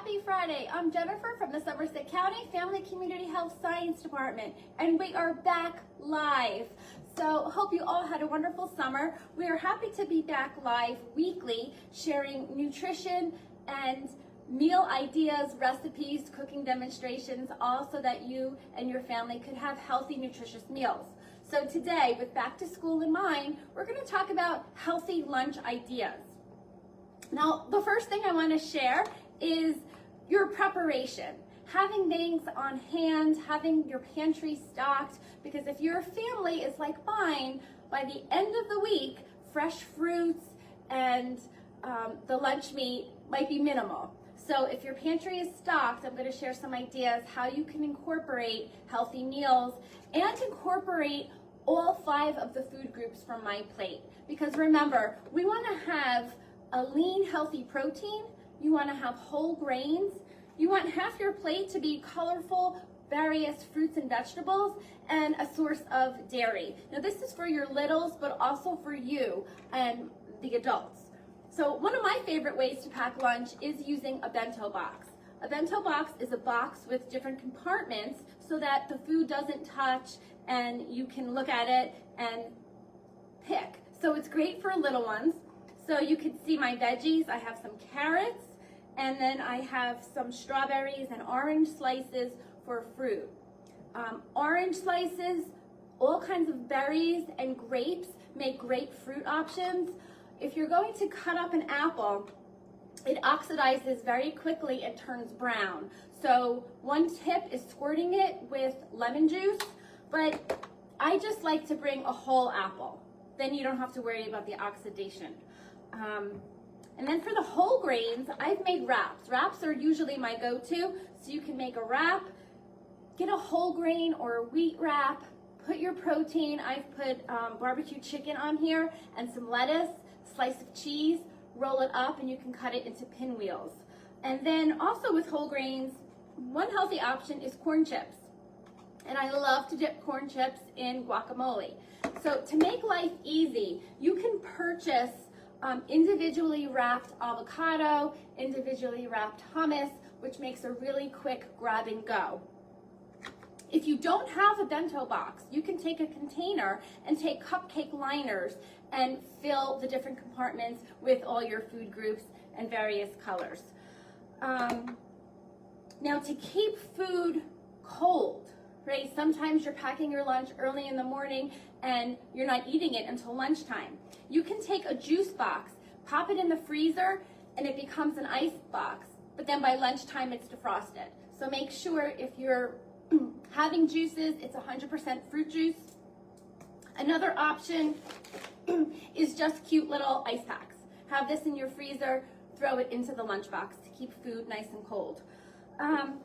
Happy Friday. I'm Jennifer from the Somerset County Family Community Health Science Department, and we are back live. So hope you all had a wonderful summer. We are happy to be back live weekly, sharing nutrition and meal ideas, recipes, cooking demonstrations, all so that you and your family could have healthy, nutritious meals. So today, with back to school in mind, we're going to talk about healthy lunch ideas. Now, the first thing I want to share is your preparation. Having things on hand, having your pantry stocked, because if your family is like mine, by the end of the week, fresh fruits and the lunch meat might be minimal. So if your pantry is stocked, I'm going to share some ideas how you can incorporate healthy meals and incorporate all 5 of the food groups from my plate. Because remember, we want to have a lean, healthy protein. You want to have whole grains. You want half your plate to be colorful, various fruits and vegetables, and a source of dairy. Now this is for your littles, but also for you and the adults. So one of my favorite ways to pack lunch is using a bento box. A bento box is a box with different compartments so that the food doesn't touch and you can look at it and pick. So it's great for little ones. So you can see my veggies. I have some carrots, and then I have some strawberries and orange slices for fruit. Orange slices, all kinds of berries and grapes make great fruit options. If you're going to cut up an apple, it oxidizes very quickly and turns brown. So one tip is squirting it with lemon juice, but I just like to bring a whole apple. Then you don't have to worry about the oxidation. And then for the whole grains, I've made wraps. Wraps are usually my go-to, so you can make a wrap, get a whole grain or a wheat wrap, put your protein. I've put barbecue chicken on here and some lettuce, slice of cheese, roll it up, and you can cut it into pinwheels. And then also with whole grains, one healthy option is corn chips. And I love to dip corn chips in guacamole. So to make life easy, you can purchase individually wrapped avocado, individually wrapped hummus, which makes a really quick grab and go. If you don't have a bento box, you can take a container and take cupcake liners and fill the different compartments with all your food groups and various colors. Now to keep food cold, right? Sometimes you're packing your lunch early in the morning and you're not eating it until lunchtime. You can take a juice box, pop it in the freezer, and it becomes an ice box. But then by lunchtime, it's defrosted. So make sure if you're having juices, it's 100% fruit juice. Another option is just cute little ice packs. Have this in your freezer, throw it into the lunchbox to keep food nice and cold.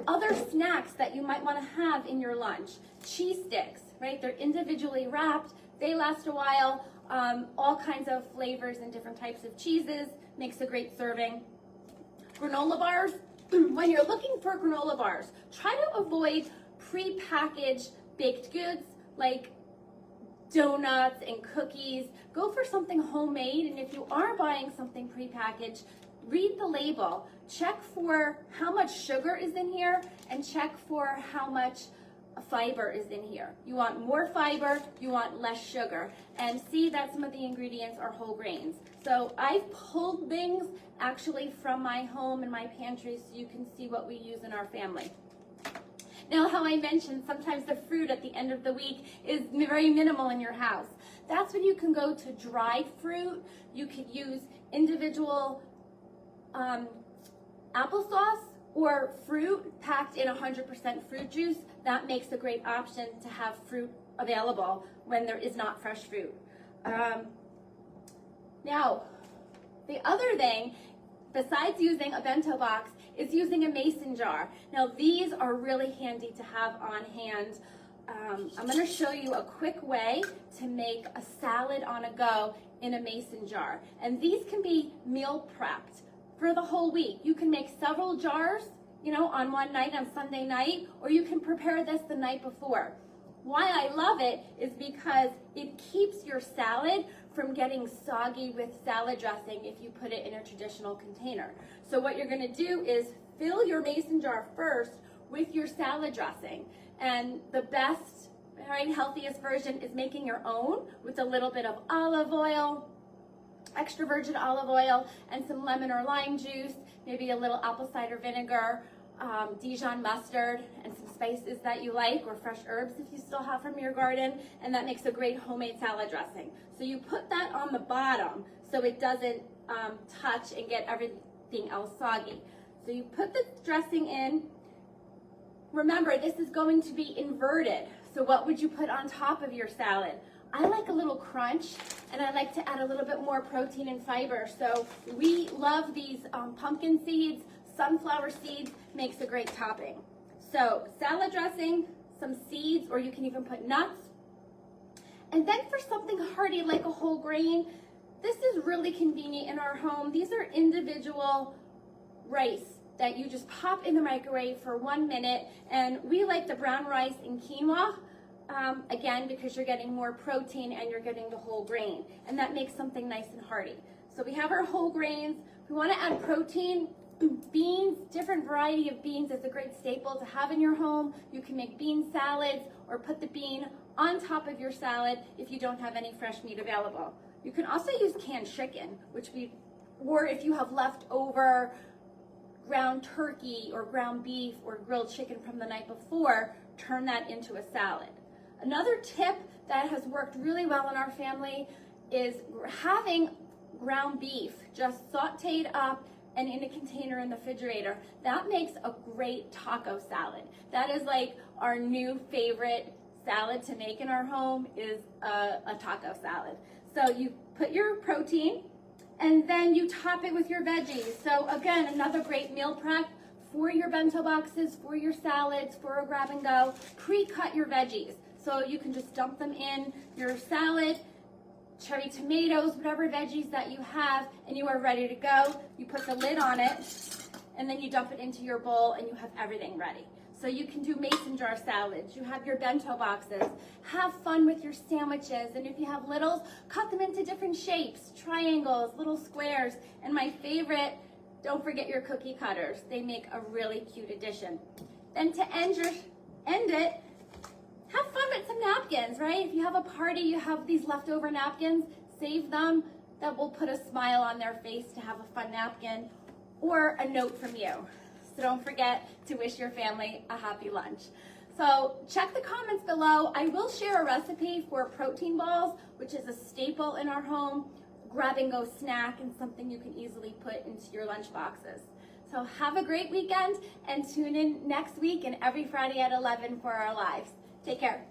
Other snacks that you might want to have in your lunch. Cheese sticks, right? They're individually wrapped. They last a while. All kinds of flavors and different types of cheeses. Makes a great serving. Granola bars. When you're looking for granola bars, try to avoid pre-packaged baked goods like donuts and cookies. Go for something homemade, and if you are buying something pre-packaged, read the label. Check for how much sugar is in here and check for how much fiber is in here. You want more fiber, you want less sugar, and see that some of the ingredients are whole grains. So I've pulled things actually from my home and my pantry so you can see what we use in our family. Now, how I mentioned sometimes the fruit at the end of the week is very minimal in your house. That's when you can go to dried fruit. You could use individual applesauce or fruit packed in 100% fruit juice. That makes a great option to have fruit available when there is not fresh fruit. Now, the other thing, besides using a bento box, is using a mason jar. Now, these are really handy to have on hand. I'm going to show you a quick way to make a salad on a go in a mason jar. And these can be meal prepped for the whole week. You can make several jars, on one night, on Sunday night, or you can prepare this the night before. Why I love it is because it keeps your salad from getting soggy with salad dressing if you put it in a traditional container. So what you're gonna do is fill your mason jar first with your salad dressing. And the best, right, healthiest version is making your own with a little bit of olive oil, extra virgin olive oil, and some lemon or lime juice, maybe a little apple cider vinegar, Dijon mustard, and some spices that you like, or fresh herbs if you still have from your garden, and that makes a great homemade salad dressing. So you put that on the bottom so it doesn't touch and get everything else soggy. So you put the dressing in. Remember, this is going to be inverted. So what would you put on top of your salad? I like a little crunch, and I like to add a little bit more protein and fiber. So we love these pumpkin seeds. Sunflower seeds makes a great topping. So salad dressing, some seeds, or you can even put nuts. And then for something hearty like a whole grain, this is really convenient in our home. These are individual rice that you just pop in the microwave for 1 minute. And we like the brown rice and quinoa, again, because you're getting more protein and you're getting the whole grain. And that makes something nice and hearty. So we have our whole grains. We want to add protein. Beans, different variety of beans is a great staple to have in your home. You can make bean salads or put the bean on top of your salad if you don't have any fresh meat available. You can also use canned chicken, or if you have leftover ground turkey or ground beef or grilled chicken from the night before, turn that into a salad. Another tip that has worked really well in our family is having ground beef just sauteed up and in a container in the refrigerator. That makes a great taco salad. That is like our new favorite salad to make in our home, is a taco salad. So you put your protein and then you top it with your veggies. So again, another great meal prep for your bento boxes, for your salads, for a grab and go. Pre-cut your veggies. So you can just dump them in your salad, cherry tomatoes, whatever veggies that you have, and you are ready to go. You put the lid on it, and then you dump it into your bowl, and you have everything ready. So you can do mason jar salads. You have your bento boxes. Have fun with your sandwiches, and if you have littles, cut them into different shapes, triangles, little squares, and my favorite, don't forget your cookie cutters. They make a really cute addition. Then to end it, have fun with some napkins, right? If you have a party, you have these leftover napkins, save them. That will put a smile on their face to have a fun napkin, or a note from you. So don't forget to wish your family a happy lunch. So check the comments below. I will share a recipe for protein balls, which is a staple in our home, grab and go snack, and something you can easily put into your lunch boxes. So have a great weekend, and tune in next week and every Friday at 11 for our lives. Take care.